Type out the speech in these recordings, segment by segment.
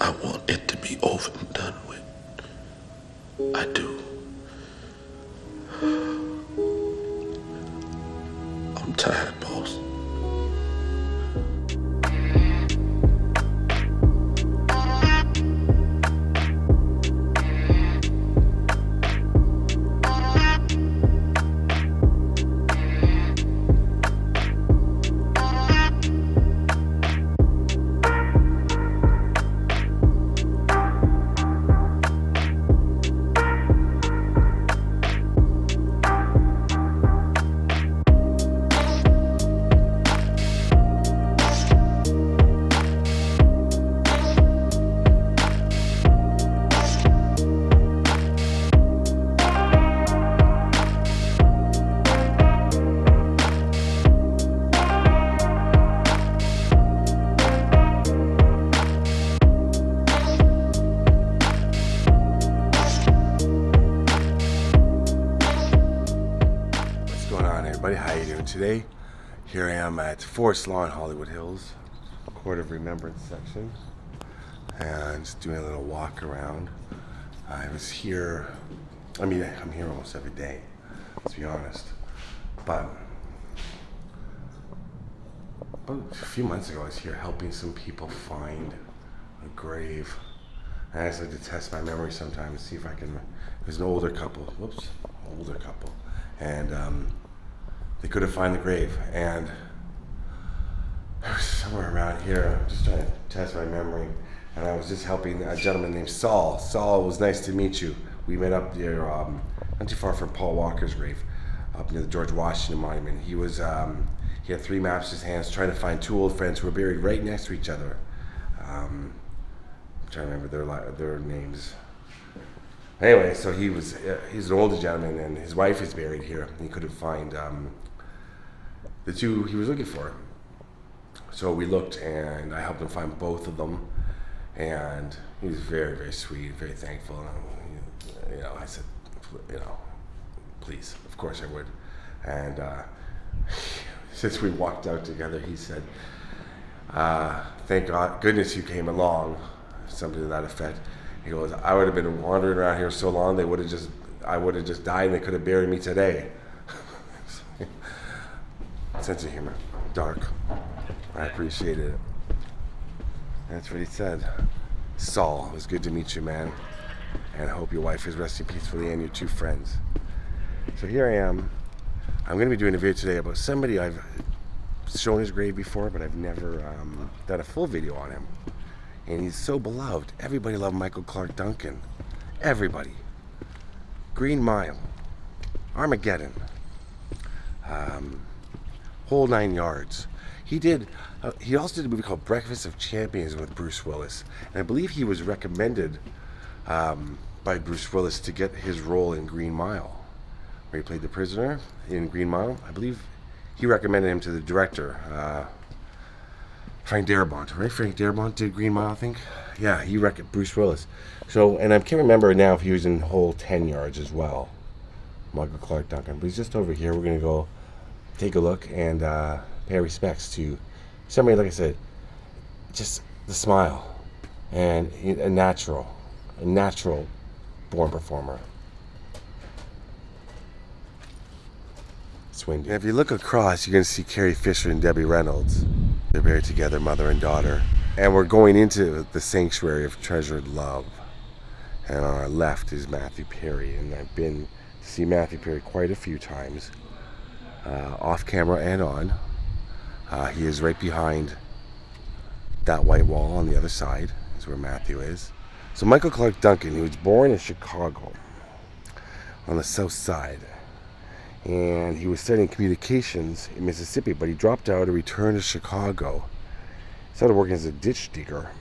I want it to be over and done with. I do. I'm tired, boss. How you doing today? Here I am at Forest Lawn, Hollywood Hills, Court of Remembrance section, and just doing a little walk around. I was here, I'm here almost every day, to be honest, but about a few months ago I was here helping some people find a grave. And I just like to test my memory sometimes, see if I can. It was an older couple, and they couldn't find the grave, and it was somewhere around here. I'm just trying to test my memory, and I was just helping a gentleman named Saul. Saul, it was nice to meet you. We met up there, not too far from Paul Walker's grave, up near the George Washington Monument. He was, he had 3 maps in his hands, trying to find 2 old friends who were buried right next to each other. I'm trying to remember their names. Anyway, so he's an older gentleman, and his wife is buried here. He couldn't find the 2 he was looking for. So we looked, and I helped him find both of them. And he was very, very sweet, very thankful. And, I said, please, of course I would. And since we walked out together, he said, thank goodness you came along, something to that effect. He goes, I would have been wandering around here so long, I would have just died, and they could have buried me today. Sense of humor, dark. I appreciated it. That's what he said. Saul, it was good to meet you, man. And I hope your wife is resting peacefully and your 2 friends. So here I am. I'm going to be doing a video today about somebody I've shown his grave before, but I've never done a full video on him. And he's so beloved. Everybody loved Michael Clarke Duncan. Everybody. Green Mile. Armageddon. Whole 9 yards. He also did a movie called Breakfast of Champions with Bruce Willis. And I believe he was recommended by Bruce Willis to get his role in Green Mile, where he played the prisoner in Green Mile. I believe he recommended him to the director, Frank Darabont, right? Frank Darabont did Green Mile, I think. Yeah, he recommended Bruce Willis. So, and I can't remember now if he was in whole 10 yards as well, Michael Clarke Duncan. But he's just over here. We're going to go take a look and pay respects to somebody, like I said, just the smile, and a natural born performer. It's windy. And if you look across, you're going to see Carrie Fisher and Debbie Reynolds. They're buried together, mother and daughter. And we're going into the sanctuary of treasured love. And on our left is Matthew Perry. And I've been to see Matthew Perry quite a few times, off camera and on. He is right behind that white wall on the other side, is where Matthew is. So Michael Clarke Duncan, he was born in Chicago, on the south side. And he was studying communications in Mississippi, but he dropped out and returned to Chicago. He started working as a ditch digger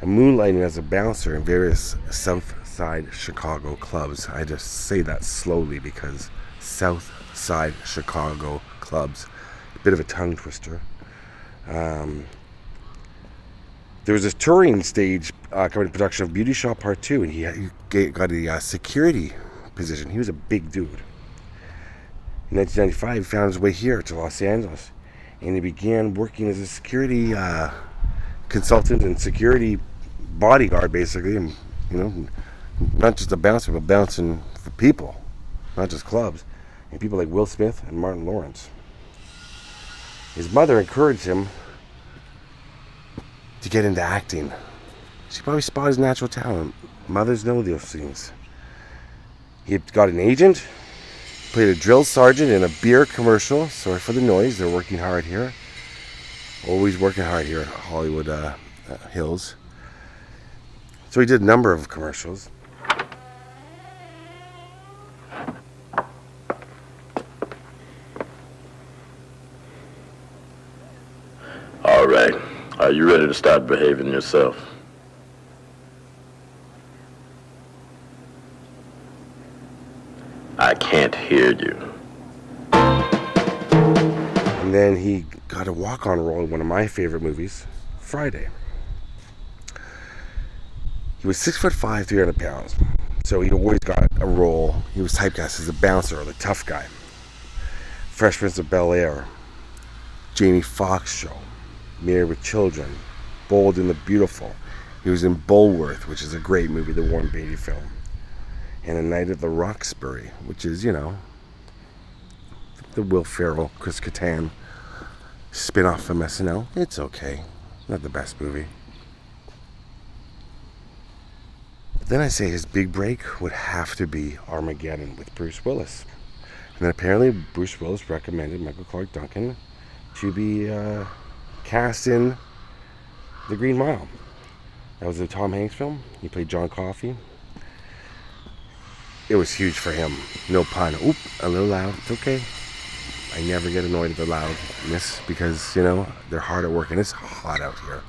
and moonlighting as a bouncer in various South Side Chicago clubs. I just say that slowly because South Side Chicago clubs, a bit of a tongue twister. There was a touring stage coming to production of Beauty Shop Part 2, and he got a security position. He was a big dude. In 1995, he found his way here to Los Angeles, and he began working as a security consultant and security bodyguard, basically, and, you know, not just a bouncer, but bouncing for people, not just clubs, and people like Will Smith and Martin Lawrence. His mother encouraged him to get into acting. She probably spotted his natural talent. Mothers know those things. He got an agent, played a drill sergeant in a beer commercial. Sorry for the noise, they're working hard here. Always working hard here at Hollywood Hills. So he did a number of commercials. All right. Are you ready to start behaving yourself? I can't hear you. And then he got a walk-on role in one of my favorite movies, Friday. He was 6'5", 300 pounds. So he always got a role. He was typecast as a bouncer or the tough guy. Fresh Prince of Bel-Air, Jamie Foxx Show, Married with Children, Bold and the Beautiful. He was in Bulworth, which is a great movie, the Warren Beatty film. And A Night at the Roxbury, which is, you know, the Will Ferrell, Chris Kattan spin-off from SNL. It's okay. Not the best movie. But then I say his big break would have to be Armageddon with Bruce Willis. And then apparently Bruce Willis recommended Michael Clarke Duncan to be cast in The Green Mile. That was a Tom Hanks film. He played John Coffey. It was huge for him. No pun. Oop, a little loud. It's okay. I never get annoyed at the loudness because, you know, they're hard at work and it's hot out here.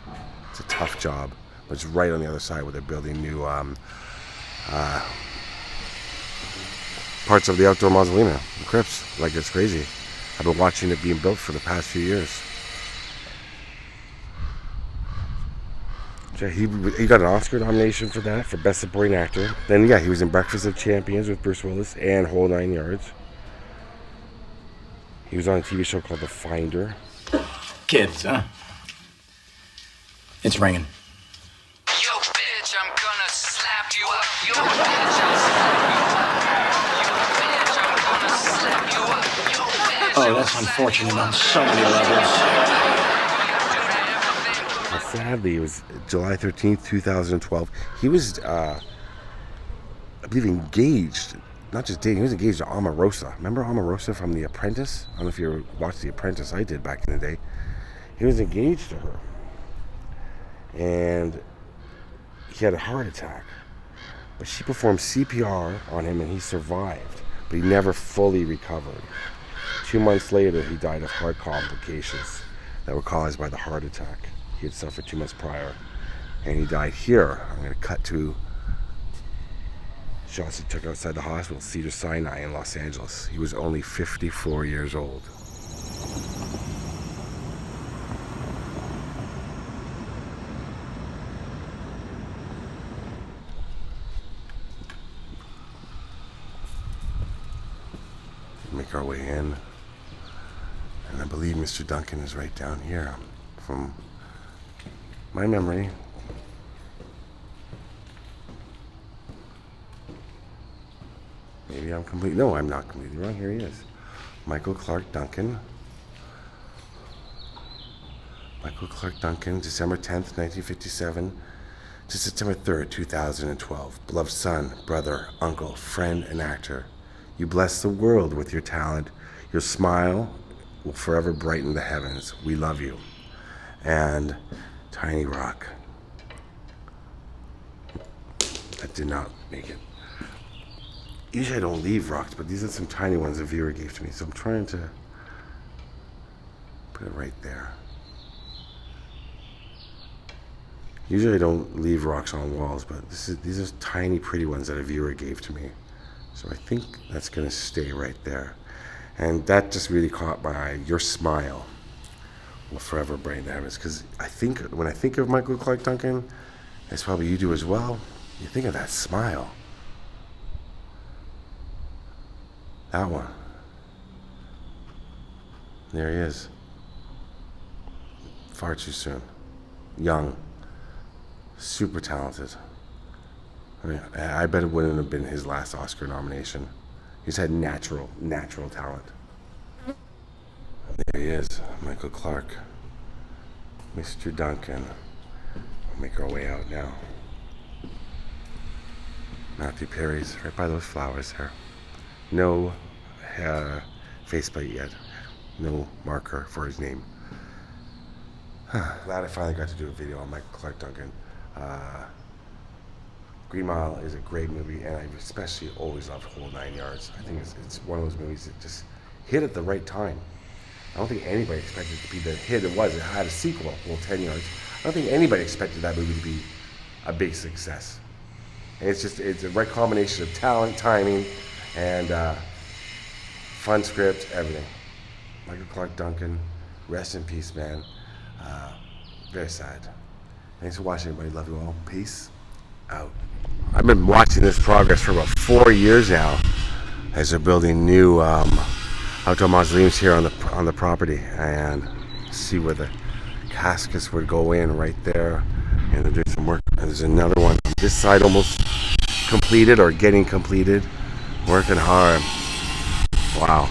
It's a tough job. But it's right on the other side where they're building new parts of the outdoor mausoleum. The crypts. Like, it's crazy. I've been watching it being built for the past few years. He got an Oscar nomination for that, for Best Supporting Actor. Then, yeah, he was in Breakfast of Champions with Bruce Willis and Whole Nine Yards. He was on a TV show called The Finder. Kids, huh? It's ringing. Yo, bitch, I'm gonna slap you up. Yo, bitch, I'll slap you up. Yo, bitch, I'm gonna slap you up. Yo, bitch, Oh, that's unfortunate on so many levels. Sadly, it was July 13th, 2012. He was, I believe, engaged. Not just dating, he was engaged to Omarosa. Remember Omarosa from The Apprentice? I don't know if you ever watched The Apprentice. I did back in the day. He was engaged to her. And he had a heart attack. But she performed CPR on him and he survived. But he never fully recovered. 2 months later, he died of heart complications that were caused by the heart attack. He had suffered 2 months prior, and he died here. I'm going to cut to shots he took outside the hospital, Cedars-Sinai in Los Angeles. He was only 54 years old. Make our way in, and I believe Mr. Duncan is right down here from my memory. Maybe I'm completely... No, I'm not completely wrong. Here he is. Michael Clarke Duncan. Michael Clarke Duncan, December 10th, 1957 to September 3rd, 2012. Beloved son, brother, uncle, friend, and actor. You bless the world with your talent. Your smile will forever brighten the heavens. We love you. And Tiny Rock. That did not make it. Usually I don't leave rocks, but these are some tiny ones a viewer gave to me, so I'm trying to put it right there. Usually I don't leave rocks on walls, but these are tiny pretty ones that a viewer gave to me. So I think that's going to stay right there. And that just really caught my eye. Your smile will forever brighten the heavens. Because I think, when I think of Michael Clarke Duncan, as probably you do as well, you think of that smile. That one. There he is. Far too soon. Young. Super talented. I mean, I bet it wouldn't have been his last Oscar nomination. He's had natural talent. There he is, Michael Clarke, Mr. Duncan. We'll make our way out now. Matthew Perry's right by those flowers there. No faceplate yet. No marker for his name. Glad I finally got to do a video on Michael Clarke Duncan. Green Mile is a great movie, and I especially always loved Whole 9 Yards. I think it's one of those movies that just hit at the right time. I don't think anybody expected it to be the hit it was. It had a sequel, Whole 10 Yards. I don't think anybody expected that movie to be a big success. And it's a right combination of talent, timing, and fun script, everything. Michael Clarke Duncan, rest in peace, man. Very sad. Thanks for watching, everybody. Love you all. Peace out. I've been watching this progress for about 4 years now, as they're building new outdoor mausoleums here on the property, and see where the caskets would go in right there. And they're doing some work. And there's another one on this side, almost completed or getting completed. Working hard. Wow.